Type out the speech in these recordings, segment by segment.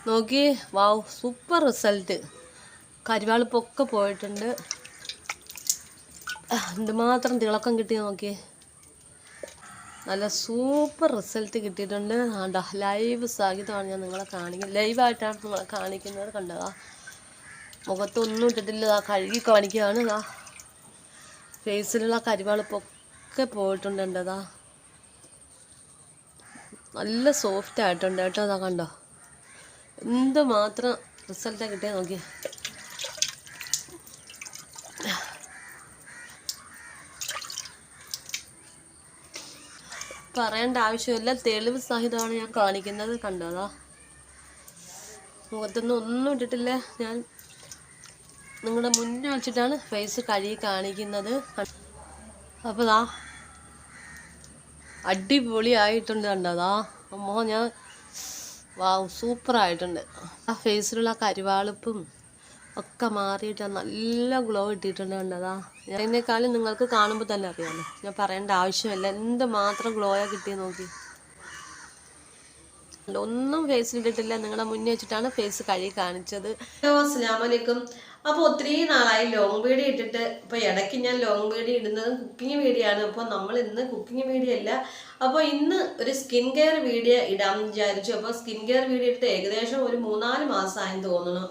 നോക്കി wow super result. കരിവാളിപ്പൊക്കെ പോയിട്ടുണ്ട്. എന്തുമാത്രം തിളക്കം കിട്ടി നോക്കി. നല്ല സൂപ്പർ റിസൾട്ട് കിട്ടിയിട്ടുണ്ട്. കണ്ടോ ലൈവ് സഹിതമാണ് ഞാൻ നിങ്ങളെ കാണിക്കുന്നത്. ലൈവായിട്ടാണ് നിങ്ങളെ കാണിക്കുന്നത്. കണ്ടതാ മുഖത്തൊന്നും ഇട്ടിട്ടില്ല. കഴുകി കാണിക്കുകയാണ്. ഫേസിലുള്ള കരിവാളിപ്പൊക്കെ പോയിട്ടുണ്ട്. ഉണ്ടതാ നല്ല സോഫ്റ്റ് ആയിട്ടുണ്ട് കേട്ടോ. അതാ കണ്ടോ എന്തുമാത്രം റിസൾട്ടാണ് കിട്ടിയാൽ നോക്കി. പറയേണ്ട ആവശ്യമില്ല, തെളിവ് സഹിതമാണ് ഞാൻ കാണിക്കുന്നത്. കണ്ടതാ മുഖത്തൊന്നും ഒന്നും ഇട്ടിട്ടില്ല. ഞാൻ നിങ്ങളുടെ മുന്നേ വെച്ചിട്ടാണ് ഫേസ് കഴുകി കാണിക്കുന്നത്. അപ്പോൾ ദാ അടിപൊളിയായിട്ടുണ്ട്. കണ്ടതാ മുഖം ഞാൻ വാവ് സൂപ്പറായിട്ടുണ്ട്. ആ ഫേസിലുള്ള കരിവാളിപ്പും ഒക്കെ മാറിയിട്ട് നല്ല ഗ്ലോ ഇട്ടിട്ടുണ്ട്. കണ്ടതാ അതിനേക്കാളും നിങ്ങൾക്ക് കാണുമ്പോൾ തന്നെ അറിയാമല്ലോ, ഞാൻ പറയേണ്ട ആവശ്യമില്ല എന്തുമാത്രം ഗ്ലോയാ കിട്ടിയത് നോക്കി. ഒന്നും ഫേസിലിട്ടിട്ടില്ല, നിങ്ങളുടെ മുന്നേ വെച്ചിട്ടാണ് ഫേസ് കഴുകി കാണിച്ചത്. അസ്സലാമു അലൈക്കും. അപ്പോൾ ഒത്തിരി നാളായി ലോങ് വീഡിയോ ഇട്ടിട്ട്. ഇപ്പോൾ ഇടയ്ക്ക് ഞാൻ ലോങ് വീഡിയോ ഇടുന്നത് കുക്കിംഗ് വീഡിയോ ആണ്. അപ്പോൾ നമ്മൾ ഇന്ന് കുക്കിംഗ് വീഡിയോ അല്ല, അപ്പോൾ ഇന്ന് ഒരു സ്കിൻ കെയർ വീഡിയോ ഇടാമെന്ന് വിചാരിച്ചു. അപ്പോൾ സ്കിൻ കെയർ വീഡിയോ ഇട്ടിട്ട് ഏകദേശം ഒരു 3-4 മാസമായെന്ന് തോന്നുന്നു.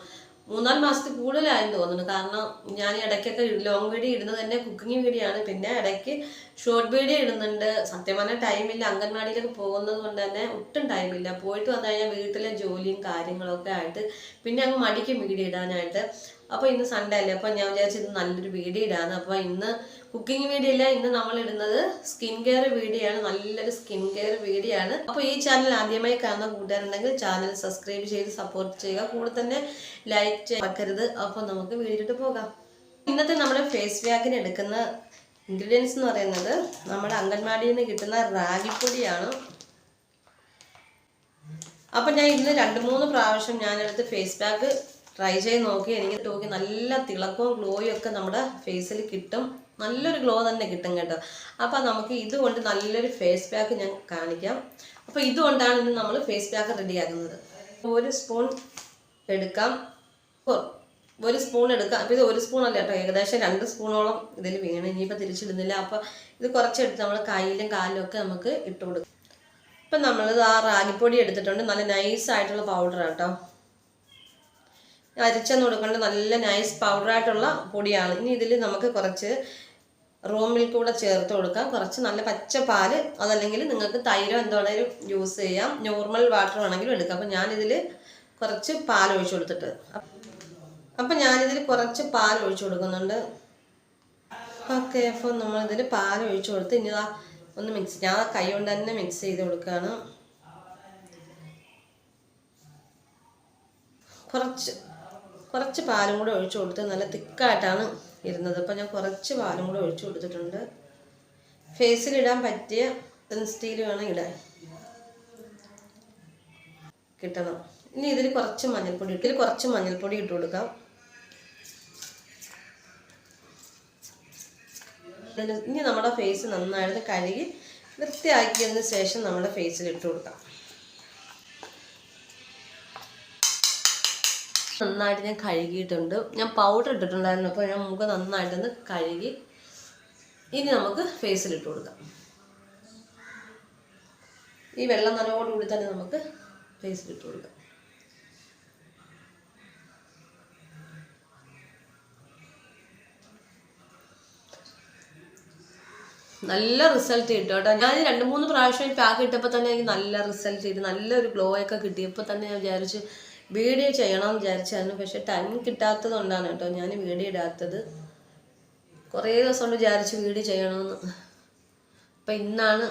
3-4 മാസത്തിൽ കൂടുതലായെന്ന് തോന്നുന്നു. കാരണം ഞാൻ ഇടയ്ക്കൊക്കെ ലോങ് വീഡിയോ ഇടുന്നത് തന്നെ കുക്കിംഗ് വീഡിയോ ആണ്. പിന്നെ ഇടയ്ക്ക് ഷോർട്ട് വീഡിയോ ഇടുന്നുണ്ട്. സത്യം പറഞ്ഞാൽ ടൈമില്ല. അംഗൻവാടിയിലൊക്കെ പോകുന്നത് കൊണ്ട് തന്നെ ഒട്ടും ടൈമില്ല. പോയിട്ട് വന്നു കഴിഞ്ഞാൽ വീട്ടിലെ ജോലിയും കാര്യങ്ങളൊക്കെ ആയിട്ട് പിന്നെ അങ്ങ് മടിക്കും വീഡിയോ ഇടാനായിട്ട്. അപ്പോൾ ഇന്ന് സൺഡേ അല്ലേ, അപ്പോൾ ഞാൻ വിചാരിച്ചു ഇത് നല്ലൊരു വീഡിയോ ഇടാന്ന്. അപ്പോൾ ഇന്ന് കുക്കിംഗ് വീഡിയോ ഇല്ല, ഇന്ന് നമ്മൾ ഇടുന്നത് സ്കിൻ കെയർ വീഡിയോ ആണ്. നല്ലൊരു സ്കിൻ കെയർ വീഡിയോ ആണ്. അപ്പോൾ ഈ ചാനൽ ആദ്യമായി കാണുന്ന കൂട്ടുകാരുണ്ടെങ്കിൽ ചാനൽ സബ്സ്ക്രൈബ് ചെയ്ത് സപ്പോർട്ട് ചെയ്യുക. കൂടെ തന്നെ ലൈക്ക് ചെയ്യരുത്. അപ്പോൾ നമുക്ക് വീഡിയോയിട്ട് പോകാം. ഇന്നത്തെ നമ്മുടെ ഫേസ് പാക്കിന് എടുക്കുന്ന ഇൻഗ്രീഡിയൻസ് എന്ന് പറയുന്നത് നമ്മുടെ അംഗൻവാടിയിൽ നിന്ന് കിട്ടുന്ന റാഗിപ്പൊടിയാണ്. അപ്പം ഞാൻ ഇന്ന് 2-3 പ്രാവശ്യം ഞാനെടുത്ത് ഫേസ് പാക്ക് ട്രൈ ചെയ്ത് നോക്കി. എനിക്ക് നോക്കി നല്ല തിളക്കവും ഗ്ലോയും ഒക്കെ നമ്മുടെ ഫേസിൽ കിട്ടും. നല്ലൊരു ഗ്ലോ തന്നെ കിട്ടും കേട്ടോ. അപ്പോൾ നമുക്ക് ഇതുകൊണ്ട് നല്ലൊരു ഫേസ് പാക്ക് ഞാൻ കാണിക്കാം. അപ്പോൾ ഇതുകൊണ്ടാണ് ഇന്ന് നമ്മൾ ഫേസ് പാക്ക് റെഡിയാക്കുന്നത്. 1 സ്പൂൺ എടുക്കാം. 1 സ്പൂൺ എടുക്കാം. അപ്പോൾ ഇത് 1 സ്പൂൺ അല്ല കേട്ടോ, ഏകദേശം 2 സ്പൂണോളം ഇതിൽ വീണ്. ഇനിയിപ്പോൾ തിരിച്ചിടുന്നില്ല. അപ്പോൾ ഇത് കുറച്ചെടുത്ത് നമ്മൾ കയ്യിലും കാലിലും ഒക്കെ നമുക്ക് ഇട്ട് കൊടുക്കാം. ഇപ്പം നമ്മൾ ആ റാഗിപ്പൊടി എടുത്തിട്ടുണ്ട്. നല്ല നൈസായിട്ടുള്ള പൗഡർ കേട്ടോ. അരിച്ചെന്ന് കൊടുക്കേണ്ട നല്ല നൈസ് പൗഡറായിട്ടുള്ള പൊടിയാണ്. ഇനി ഇതിൽ നമുക്ക് കുറച്ച് റോ മിൽക്ക് കൂടെ ചേർത്ത് കൊടുക്കാം. കുറച്ച് നല്ല പച്ച പാല്, അതല്ലെങ്കിൽ നിങ്ങൾക്ക് തൈരോ എന്താണെങ്കിലും യൂസ് ചെയ്യാം. നോർമൽ വാട്ടർ വേണമെങ്കിലും എടുക്കാം. അപ്പം ഞാനിതിൽ കുറച്ച് പാൽ ഒഴിച്ചു കൊടുത്തിട്ട് അപ്പം ഞാനിതിൽ കുറച്ച് പാൽ ഒഴിച്ചു കൊടുക്കുന്നുണ്ട്. ഓക്കെ, അപ്പോൾ നമ്മളിതിൽ പാൽ ഒഴിച്ചു കൊടുത്ത് ഇനി ഒന്ന് മിക്സ്, ഞാൻ കൈ കൊണ്ട് തന്നെ മിക്സ് ചെയ്ത് കൊടുക്കുകയാണ്. കുറച്ച് പാലും കൂടെ ഒഴിച്ചു കൊടുത്ത് നല്ല തിക്കായിട്ടാണ് ഇരുന്നത്. അപ്പോൾ ഞാൻ കുറച്ച് പാലും കൂടെ ഒഴിച്ചു കൊടുത്തിട്ടുണ്ട്. ഫേസിലിടാൻ പറ്റിയ സ്റ്റീൽ വേണം ഇടാൻ കിട്ടണം. ഇനി ഇതിൽ കുറച്ച് മഞ്ഞൾപ്പൊടി ഇട്ട് കൊടുക്കാം. ഇനി നമ്മുടെ ഫേസ് നന്നായിട്ട് കഴുകി വൃത്തിയാക്കിയതിന് ശേഷം നമ്മുടെ ഫേസിൽ ഇട്ട് കൊടുക്കാം. നന്നായിട്ട് ഞാൻ കഴുകിയിട്ടുണ്ട്. ഞാൻ പൗഡർ ഇട്ടിട്ടുണ്ടായിരുന്നു. അപ്പോൾ ഞാൻ മുഖം നന്നായിട്ടൊന്ന് കഴുകി ഇനി നമുക്ക് ഫേസിലിട്ട് കൊടുക്കാം. ഈ വെള്ളം നനവോടുകൂടി തന്നെ നമുക്ക് ഫേസിലിട്ട് കൊടുക്കാം. നല്ല റിസൾട്ട് കിട്ടും കേട്ടോ. ഞാൻ 2-3 പ്രാവശ്യം പാക്ക് ഇട്ടപ്പോൾ തന്നെ എനിക്ക് നല്ല റിസൾട്ട് കിട്ടി. നല്ലൊരു ഗ്ലോ ഒക്കെ കിട്ടിയപ്പോൾ തന്നെ ഞാൻ വിചാരിച്ചു വീഡിയോ ചെയ്യണമെന്ന് വിചാരിച്ചായിരുന്നു. പക്ഷെ ടൈം കിട്ടാത്തത് കൊണ്ടാണ് കേട്ടോ ഞാൻ വീഡിയോ ഇടാത്തത്. കുറേ ദിവസം കൊണ്ട് വിചാരിച്ച് വീഡിയോ ചെയ്യണമെന്ന്. അപ്പം ഇന്നാണ്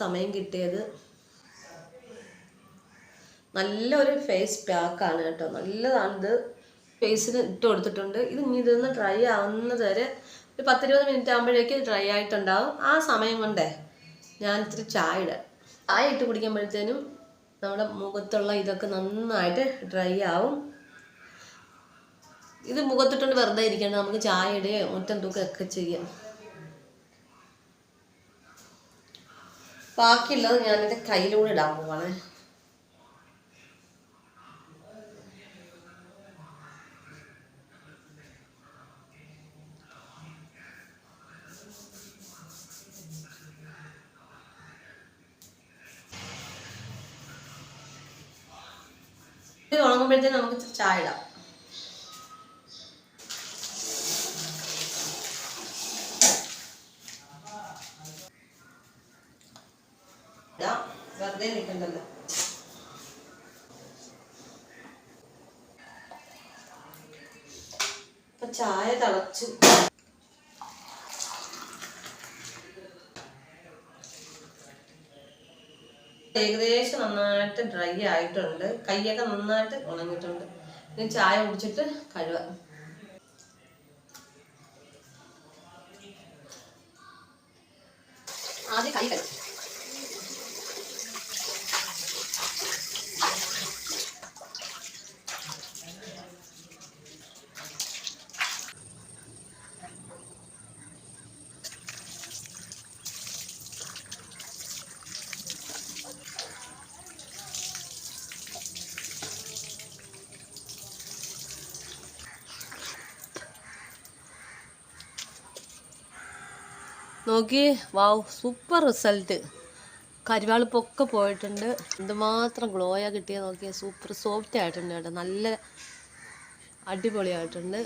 സമയം കിട്ടിയത്. നല്ലൊരു ഫേസ് പാക്കാണ് കേട്ടോ, നല്ലതാണിത്. ഫേസിന് ഇട്ട് കൊടുത്തിട്ടുണ്ട്. ഇത് ഇനി ഇതൊന്ന് ഡ്രൈ ആവുന്നത് വരെ ഒരു 10-20 മിനിറ്റ് ആകുമ്പോഴേക്ക് ഡ്രൈ ആയിട്ടുണ്ടാവും. ആ സമയം കൊണ്ടേ ഞാൻ ഇത്തിരി ചായ ഇട്ട് കുടിക്കുമ്പോഴത്തേനും നമ്മുടെ മുഖത്തുള്ള ഇതൊക്കെ നന്നായിട്ട് ഡ്രൈ ആവും. ഇത് മുഖത്തിട്ടുണ്ട് വെറുതെ ഇരിക്കേണ്ട, നമുക്ക് ചായ ഇടുകയോ മുറ്റം തൂക്കുകയൊക്കെ ചെയ്യാം. ബാക്കിയുള്ളത് ഞാനെൻ്റെ കയ്യിലൂടെ ഇടാൻ പോവാണ്. ഇത് ഉണങ്ങുമ്പോഴത്തേനും നമുക്ക് ചായ ഇടാം. വെറുതെ നിൽക്കണ്ടല്ലോ. ഇപ്പൊ ചായ തിളച്ചു. ഏകദേശം നന്നായിട്ട് ഡ്രൈ ആയിട്ടുണ്ട്. കൈയൊക്കെ നന്നായിട്ട് ഉണങ്ങിയിട്ടുണ്ട്. ഇനി ചായ കുടിച്ചിട്ട് കഴുകാം. ആദ്യം കൈ കഴുകും. നോക്കി, വാവ്, സൂപ്പർ റിസൾട്ട്. കരിവാളിപ്പൊക്കെ പോയിട്ടുണ്ട്. എന്തുമാത്രം ഗ്ലോയാ കിട്ടിയ നോക്കിയ. സൂപ്പർ സോഫ്റ്റ് ആയിട്ടുണ്ട് കേട്ടോ. നല്ല അടിപൊളിയായിട്ടുണ്ട്.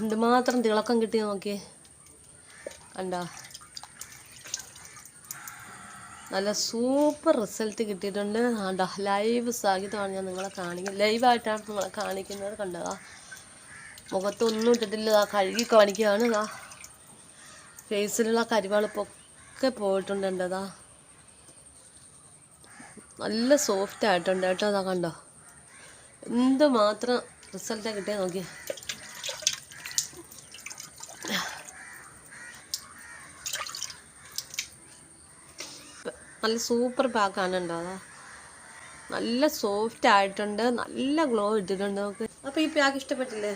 എന്തുമാത്രം തിളക്കം കിട്ടിയ നോക്കിയേ. കണ്ടോ, നല്ല സൂപ്പർ റിസൾട്ട് കിട്ടിയിട്ടുണ്ട്. കണ്ടോ, ലൈവ് സാഹിത്യമാണ് ഞാൻ നിങ്ങളെ കാണിക്കുന്നത്. ലൈവായിട്ടാണ് നിങ്ങളെ കാണിക്കുന്നത്. കണ്ടോ, മുഖത്തൊന്നും ഇട്ടിട്ടില്ല. കഴുകി കാണിക്കുകയാണ്. ഫേസിലുള്ള കരിവാളിപ്പൊക്കെ പോയിട്ടുണ്ട്. നല്ല സോഫ്റ്റ് ആയിട്ടുണ്ട് കേട്ടോ. അതാ കണ്ടോ, എന്തുമാത്രം റിസൾട്ടാണ് കിട്ടിയാൽ നോക്കി. നല്ല സൂപ്പർ പാക്കാണ് ഉണ്ടാവുക. നല്ല സോഫ്റ്റ് ആയിട്ടുണ്ട്. നല്ല ഗ്ലോ ഇട്ടിട്ടുണ്ട് നമുക്ക്. അപ്പോൾ ഈ പാക്ക് ഇഷ്ടപ്പെട്ടില്ലേ?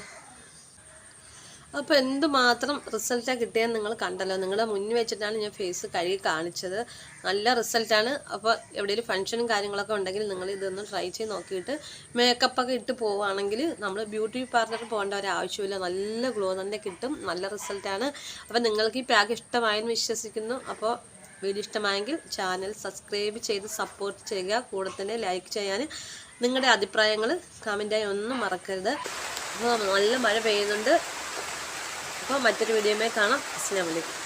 അപ്പോൾ എന്തുമാത്രം റിസൾട്ടാണ് കിട്ടിയെന്ന് നിങ്ങൾ കണ്ടല്ലോ. നിങ്ങളുടെ മുന്നിൽ വെച്ചിട്ടാണ് ഞാൻ ഫേസ് കഴുകി കാണിച്ചത്. നല്ല റിസൾട്ടാണ്. അപ്പോൾ എവിടെയെങ്കിലും ഫംഗ്ഷനും കാര്യങ്ങളൊക്കെ ഉണ്ടെങ്കിൽ നിങ്ങൾ ഇതൊന്ന് ട്രൈ ചെയ്ത് നോക്കിയിട്ട് മേക്കപ്പൊക്കെ ഇട്ട് പോവുകയാണെങ്കിൽ നമ്മൾ ബ്യൂട്ടി പാർലറിൽ പോകേണ്ട ഒരു ആവശ്യമില്ല. നല്ല ഗ്ലോ തന്നെ കിട്ടും. നല്ല റിസൾട്ടാണ്. അപ്പോൾ നിങ്ങൾക്ക് ഈ പാക്ക് ഇഷ്ടമായെന്ന് വിശ്വസിക്കുന്നു. അപ്പോൾ വീഡിയോ ഇഷ്ടമായെങ്കിൽ ചാനൽ സബ്സ്ക്രൈബ് ചെയ്ത് സപ്പോർട്ട് ചെയ്യുക. കൂടെ തന്നെ ലൈക്ക് ചെയ്യാൻ നിങ്ങളുടെ അഭിപ്രായങ്ങൾ കമൻറ്റായി ഒന്നും മറക്കരുത്. അപ്പോൾ നല്ല മഴ പെയ്യുന്നുണ്ട്. അപ്പോൾ മറ്റൊരു വീഡിയോയുമായി കാണാം. അസ്സലാമു അലൈക്കും.